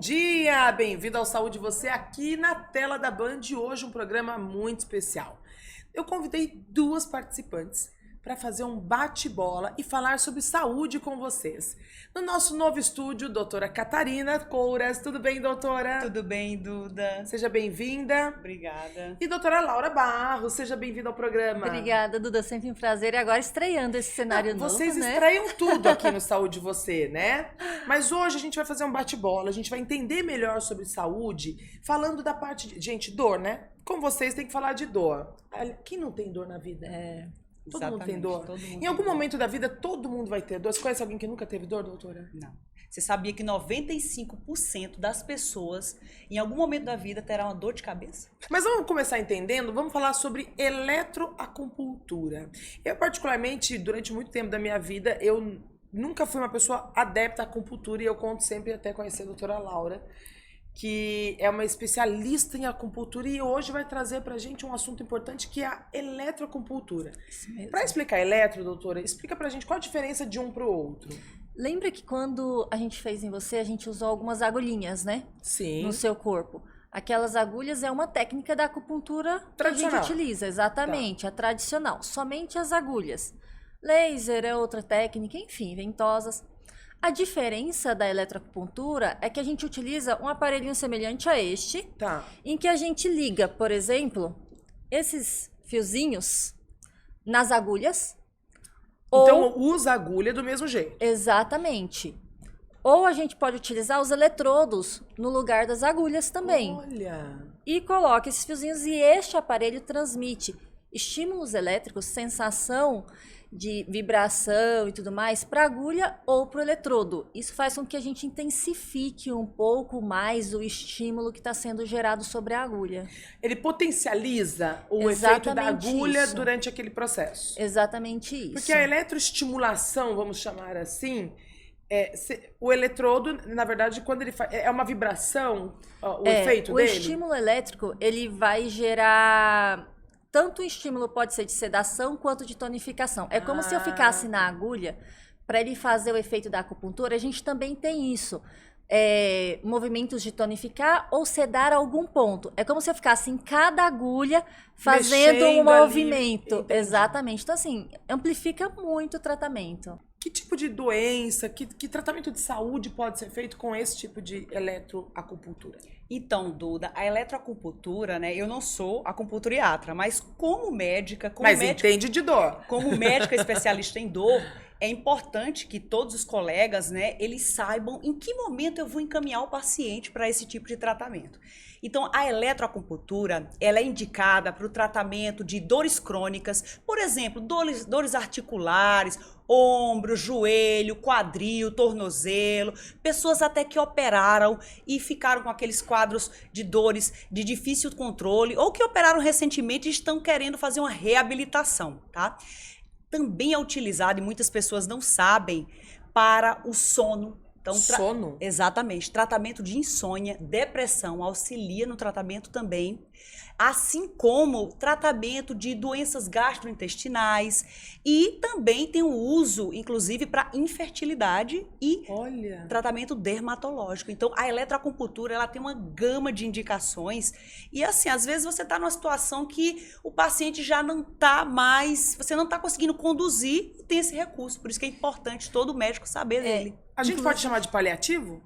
dia! Bem-vindo ao Saúde Você aqui na tela da Band. Hoje um programa muito especial. Eu convidei duas participantes para fazer um bate-bola e falar sobre saúde com vocês. No nosso novo estúdio, doutora Catarina Couras. Tudo bem, doutora? Tudo bem, Duda. Seja bem-vinda. Obrigada. E doutora Laura Barros, seja bem-vinda ao programa. Obrigada, Duda. Sempre um prazer. E agora estreando esse cenário novo, Vocês né? estreiam tudo aqui no Saúde Você, né? Mas hoje a gente vai fazer um bate-bola, a gente vai entender melhor sobre saúde, falando da parte de... Gente, dor, né? Com vocês tem que falar de dor. Quem não tem dor na vida? Todo mundo tem dor. Em algum momento da vida, todo mundo vai ter dor. Você conhece alguém que nunca teve dor, doutora? Não. Você sabia que 95% das pessoas, em algum momento da vida, terão uma dor de cabeça? Mas vamos começar entendendo, vamos falar sobre eletroacupuntura. Eu, particularmente, durante muito tempo da minha vida, eu nunca fui uma pessoa adepta à acupuntura e eu conto sempre até conhecer a doutora Laura, que é uma especialista em acupuntura e hoje vai trazer pra gente um assunto importante que é a eletroacupuntura. Para explicar eletro, doutora, explica pra gente qual a diferença de um pro outro. Lembra que quando a gente fez em você, a gente usou algumas agulhinhas, né? Sim. No seu corpo. Aquelas agulhas é uma técnica da acupuntura que a gente utiliza, exatamente, a tradicional. Somente as agulhas. Laser é outra técnica, enfim, ventosas. A diferença da eletroacupuntura é que a gente utiliza um aparelhinho semelhante a este, em que a gente liga, por exemplo, esses fiozinhos nas agulhas. Então usa a agulha do mesmo jeito. Exatamente. Ou a gente pode utilizar os eletrodos no lugar das agulhas também. Olha! E coloca esses fiozinhos e este aparelho transmite estímulos elétricos, sensação de vibração e tudo mais para a agulha ou para o eletrodo. Isso faz com que a gente intensifique um pouco mais o estímulo que está sendo gerado sobre a agulha. Ele potencializa o efeito da agulha durante aquele processo. Exatamente isso. Porque a eletroestimulação, vamos chamar assim, o eletrodo, na verdade, quando ele faz... É uma vibração, o efeito dele? O estímulo elétrico, ele vai gerar... Tanto o estímulo pode ser de sedação quanto de tonificação. É como se eu ficasse na agulha, para ele fazer o efeito da acupuntura, a gente também tem isso. Movimentos de tonificar ou sedar algum ponto. É como se eu ficasse em cada agulha fazendo um movimento. Exatamente. Então, assim, amplifica muito o tratamento. Que tipo de doença, que tratamento de saúde pode ser feito com esse tipo de eletroacupuntura? Então, Duda, a eletroacupuntura, né? Eu não sou acupunturiatra, mas como médica... Entende de dor. Como médica especialista em dor, é importante que todos os colegas, né, eles saibam em que momento eu vou encaminhar o paciente para esse tipo de tratamento. Então, a eletroacupuntura, ela é indicada para o tratamento de dores crônicas, por exemplo, dores articulares, ombro, joelho, quadril, tornozelo, pessoas até que operaram e ficaram com aqueles quadros de dores de difícil controle ou que operaram recentemente e estão querendo fazer uma reabilitação, tá? Também é utilizado, e muitas pessoas não sabem, para o sono. Então, sono? Exatamente. Tratamento de insônia, depressão, auxilia no tratamento também. Assim como tratamento de doenças gastrointestinais e também tem o uso, inclusive, para infertilidade e tratamento dermatológico. Então, a eletroacupuntura, ela tem uma gama de indicações e, assim, às vezes você está numa situação que o paciente já não está mais, você não está conseguindo conduzir e tem esse recurso. Por isso que é importante todo médico saber dele. A gente pode chamar de paliativo?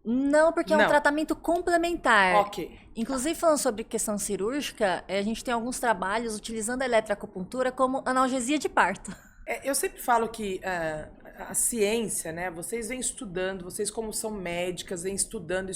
Não, porque é um tratamento complementar. Ok. Inclusive, falando sobre questão cirúrgica, a gente tem alguns trabalhos utilizando a eletroacupuntura como analgesia de parto. Eu sempre falo que a ciência, né? Vocês vêm estudando, vocês como são médicas, vêm estudando.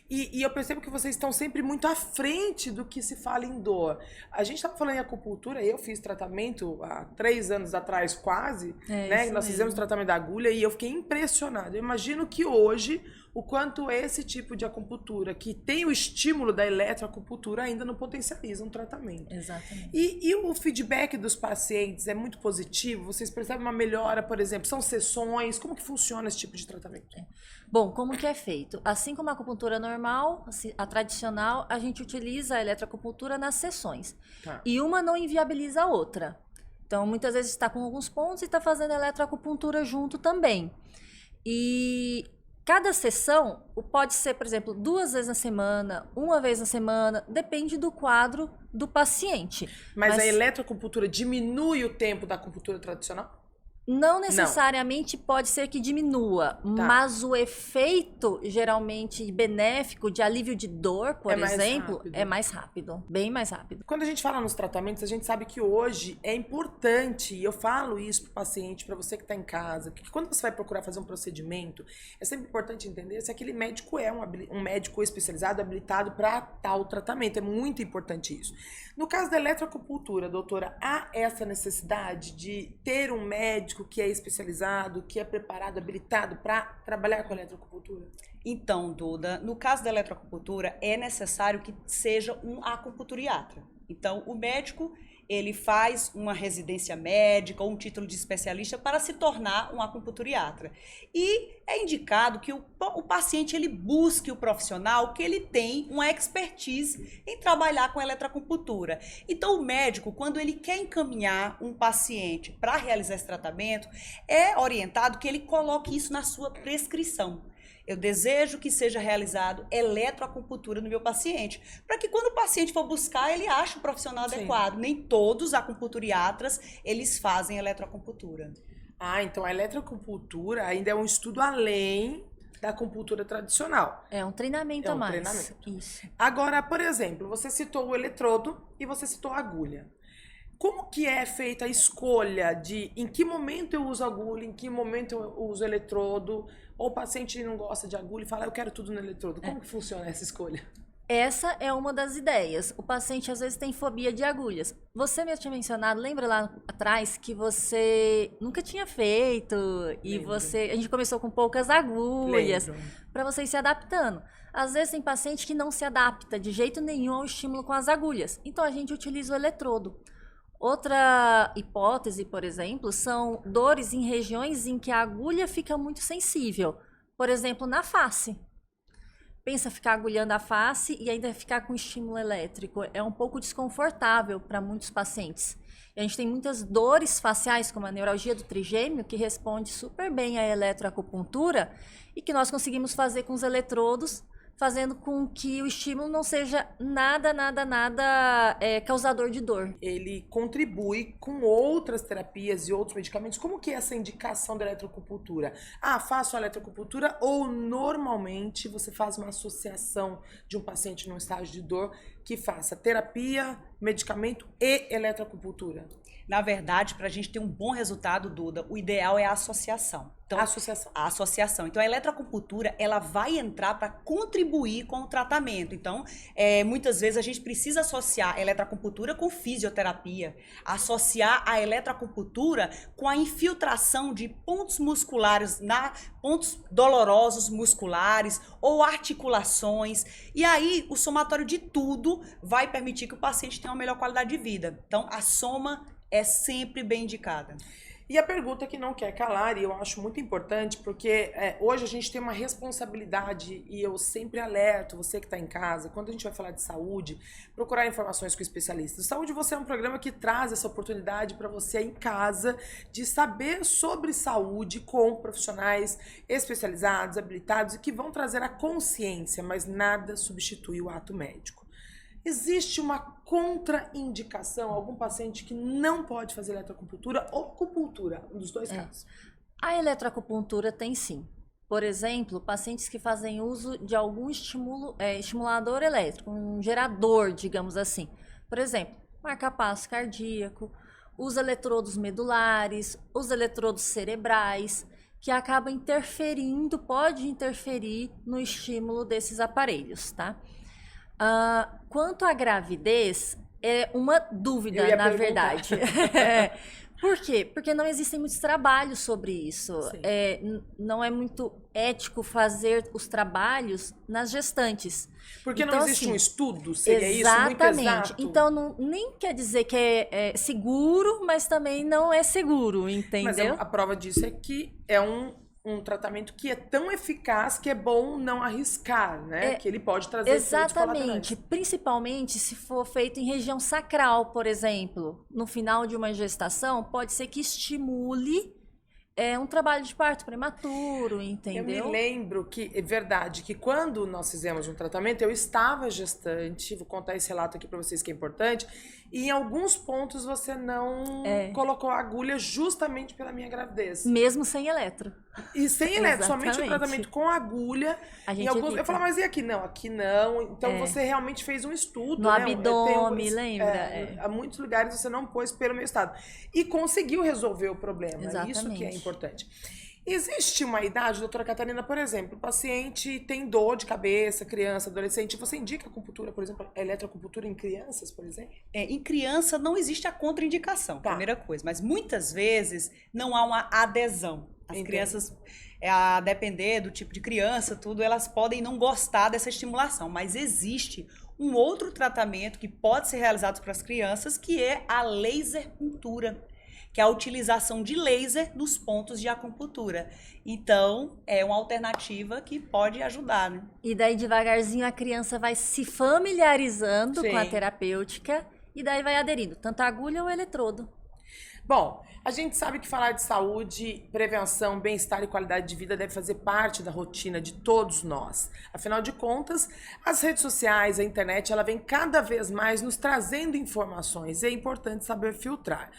E eu percebo que vocês estão sempre muito à frente do que se fala em dor. A gente estava falando em acupuntura, eu fiz tratamento há 3 anos atrás quase, né? Nós fizemos tratamento da agulha e eu fiquei impressionada. Eu imagino que hoje o quanto esse tipo de acupuntura, que tem o estímulo da eletroacupuntura, ainda não potencializa um tratamento. Exatamente. E o feedback dos pacientes é muito positivo? Vocês percebem uma melhora, por exemplo? São sessões? Como que funciona esse tipo de tratamento? Bom, como que é feito? Assim como a acupuntura normal, a tradicional, a gente utiliza a eletroacupuntura nas sessões. E uma não inviabiliza a outra. Então, muitas vezes está com alguns pontos e está fazendo eletroacupuntura junto também. E Cada sessão pode ser, por exemplo, 2 vezes na semana, 1 vez na semana, depende do quadro do paciente. Mas a eletroacupuntura diminui o tempo da acupuntura tradicional? Não necessariamente pode ser que diminua, mas o efeito geralmente benéfico de alívio de dor, por exemplo, é mais rápido, bem mais rápido. Quando a gente fala nos tratamentos, a gente sabe que hoje é importante, e eu falo isso para o paciente, para você que está em casa, que quando você vai procurar fazer um procedimento, é sempre importante entender se aquele médico é um médico especializado, habilitado para tal tratamento. É muito importante isso. No caso da eletroacupuntura, doutora, há essa necessidade de ter um médico que é especializado, que é preparado, habilitado para trabalhar com eletroacupuntura? Então, Duda, no caso da eletroacupuntura, é necessário que seja um acupunturiatra. Então, o médico, ele faz uma residência médica ou um título de especialista para se tornar um acupunturiatra. E é indicado que o paciente ele busque o profissional que ele tem uma expertise em trabalhar com eletroacupuntura. Então, o médico, quando ele quer encaminhar um paciente para realizar esse tratamento, é orientado que ele coloque isso na sua prescrição. Eu desejo que seja realizado eletroacupuntura no meu paciente, para que quando o paciente for buscar, ele ache o profissional adequado. Nem todos os acupunturiatras, eles fazem eletroacupuntura. Ah, então a eletroacupuntura ainda é um estudo além da acupuntura tradicional. É um treinamento a mais. Treinamento. Isso. Agora, por exemplo, você citou o eletrodo e você citou a agulha. Como que é feita a escolha de em que momento eu uso agulha, em que momento eu uso eletrodo? Ou o paciente não gosta de agulha e fala, eu quero tudo no eletrodo. Como que funciona essa escolha? Essa é uma das ideias. O paciente às vezes tem fobia de agulhas. Você mesmo tinha mencionado, lembra lá atrás que você nunca tinha feito e a gente começou com poucas agulhas para você ir se adaptando. Às vezes tem paciente que não se adapta de jeito nenhum ao estímulo com as agulhas. Então a gente utiliza o eletrodo. Outra hipótese, por exemplo, são dores em regiões em que a agulha fica muito sensível. Por exemplo, na face. Pensa ficar agulhando a face e ainda ficar com estímulo elétrico. É um pouco desconfortável para muitos pacientes. E a gente tem muitas dores faciais, como a neuralgia do trigêmeo, que responde super bem à eletroacupuntura e que nós conseguimos fazer com os eletrodos, fazendo com que o estímulo não seja nada causador de dor. Ele contribui com outras terapias e outros medicamentos. Como que é essa indicação da eletroacupuntura? Ah, faço a eletroacupuntura ou normalmente você faz uma associação de um paciente num estágio de dor que faça terapia, medicamento e eletroacupuntura? Na verdade, para a gente ter um bom resultado, Duda, o ideal é a associação. Então, a associação. Então, a eletroacupuntura, ela vai entrar para contribuir com o tratamento. Então, muitas vezes a gente precisa associar a eletroacupuntura com fisioterapia, associar a eletroacupuntura com a infiltração de pontos musculares, pontos dolorosos musculares ou articulações. E aí, o somatório de tudo vai permitir que o paciente tenha uma melhor qualidade de vida. Então, a soma é sempre bem indicada. E a pergunta que não quer calar, e eu acho muito importante, porque hoje a gente tem uma responsabilidade, e eu sempre alerto você que está em casa, quando a gente vai falar de saúde, procurar informações com especialistas. Saúde Você é um programa que traz essa oportunidade para você em casa de saber sobre saúde com profissionais especializados, habilitados, e que vão trazer a consciência, mas nada substitui o ato médico. Existe uma contraindicação, algum paciente que não pode fazer eletroacupuntura ou acupuntura, um dos dois casos? A eletroacupuntura tem sim. Por exemplo, pacientes que fazem uso de algum estimulador elétrico, um gerador, digamos assim. Por exemplo, marca-passo cardíaco, os eletrodos medulares, os eletrodos cerebrais, que acabam pode interferir no estímulo desses aparelhos, tá? Quanto à gravidez, é uma dúvida, na verdade. Por quê? Porque não existem muitos trabalhos sobre isso. Não é muito ético fazer os trabalhos nas gestantes. Porque então, não existe assim, um estudo, seria exatamente. Isso? Muito exato? Então, nem quer dizer que é seguro, mas também não é seguro, entendeu? Mas a prova disso é que é um tratamento que é tão eficaz que é bom não arriscar, né? Que ele pode trazer efeitos colaterais. Exatamente, principalmente se for feito em região sacral, por exemplo. No final de uma gestação, pode ser que estimule É um trabalho de parto prematuro, Eu entendeu? me lembro que, é verdade, que quando nós fizemos um tratamento, eu estava gestante, vou contar esse relato aqui para vocês que é importante, e em alguns pontos você não colocou a agulha justamente pela minha gravidez. Mesmo sem eletro. E sem eletro, somente o Exatamente. tratamento com agulha. A gente Em alguns, eu evita. falava, mas e aqui? Não, aqui não. Então você realmente fez um estudo, No né? abdômen, lembra? Há muitos lugares você não pôs pelo meu estado. E conseguiu resolver o problema. Isso que é Exatamente. importante. Existe uma idade, doutora Catarina, por exemplo, o paciente tem dor de cabeça, criança, adolescente. Você indica acupuntura, por exemplo, a eletroacupuntura em crianças, por exemplo? Em criança não existe a contraindicação, Tá. primeira coisa. Mas muitas vezes não há uma adesão. As Entendo. crianças, a depender do tipo de criança, tudo, elas podem não gostar dessa estimulação. Mas existe um outro tratamento que pode ser realizado para as crianças, que é a laserpuntura, que é a utilização de laser nos pontos de acupuntura. Então, é uma alternativa que pode ajudar, né? E daí, devagarzinho, a criança vai se familiarizando Sim. com a terapêutica e daí vai aderindo, tanto a agulha ou o eletrodo. Bom, a gente sabe que falar de saúde, prevenção, bem-estar e qualidade de vida deve fazer parte da rotina de todos nós. Afinal de contas, as redes sociais, a internet, ela vem cada vez mais nos trazendo informações e é importante saber filtrar.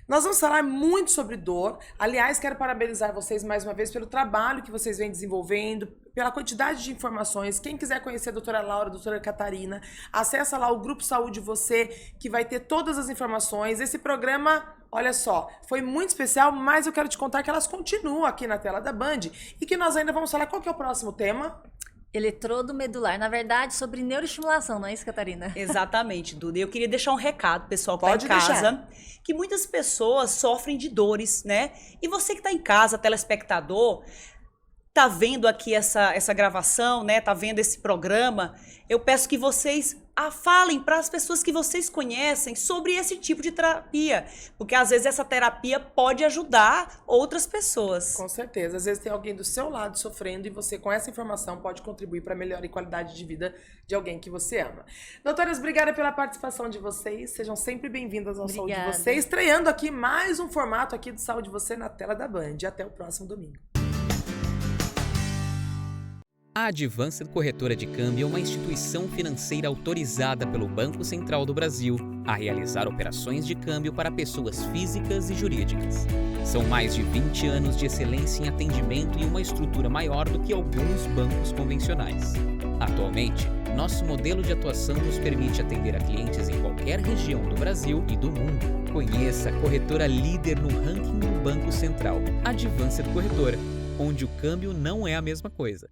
Nós vamos falar muito sobre dor. Aliás, quero parabenizar vocês mais uma vez pelo trabalho que vocês vêm desenvolvendo, pela quantidade de informações. Quem quiser conhecer a doutora Laura, a doutora Catarina, acessa lá o Grupo Saúde Você, que vai ter todas as informações. Esse programa, olha só, foi muito especial, mas eu quero te contar que elas continuam aqui na tela da Band e que nós ainda vamos falar qual que é o próximo tema. Eletrodo medular, na verdade, sobre neuroestimulação, não é isso, Catarina? Exatamente, Duda. Eu queria deixar um recado, pessoal que Pode está em deixar. casa, que muitas pessoas sofrem de dores, né? E você que está em casa, telespectador, tá vendo aqui essa gravação, né? Tá vendo esse programa, eu peço que vocês falem para as pessoas que vocês conhecem sobre esse tipo de terapia, porque às vezes essa terapia pode ajudar outras pessoas. Com certeza. Às vezes tem alguém do seu lado sofrendo e você, com essa informação, pode contribuir para a melhora e qualidade de vida de alguém que você ama. Doutoras, obrigada pela participação de vocês. Sejam sempre bem-vindas ao Saúde Obrigada. Você. Estreando aqui mais um formato aqui do Saúde Você na tela da Band. Até o próximo domingo. A Advanced Corretora de Câmbio é uma instituição financeira autorizada pelo Banco Central do Brasil a realizar operações de câmbio para pessoas físicas e jurídicas. São mais de 20 anos de excelência em atendimento e uma estrutura maior do que alguns bancos convencionais. Atualmente, nosso modelo de atuação nos permite atender a clientes em qualquer região do Brasil e do mundo. Conheça a corretora líder no ranking do Banco Central, Advanced Corretora, onde o câmbio não é a mesma coisa.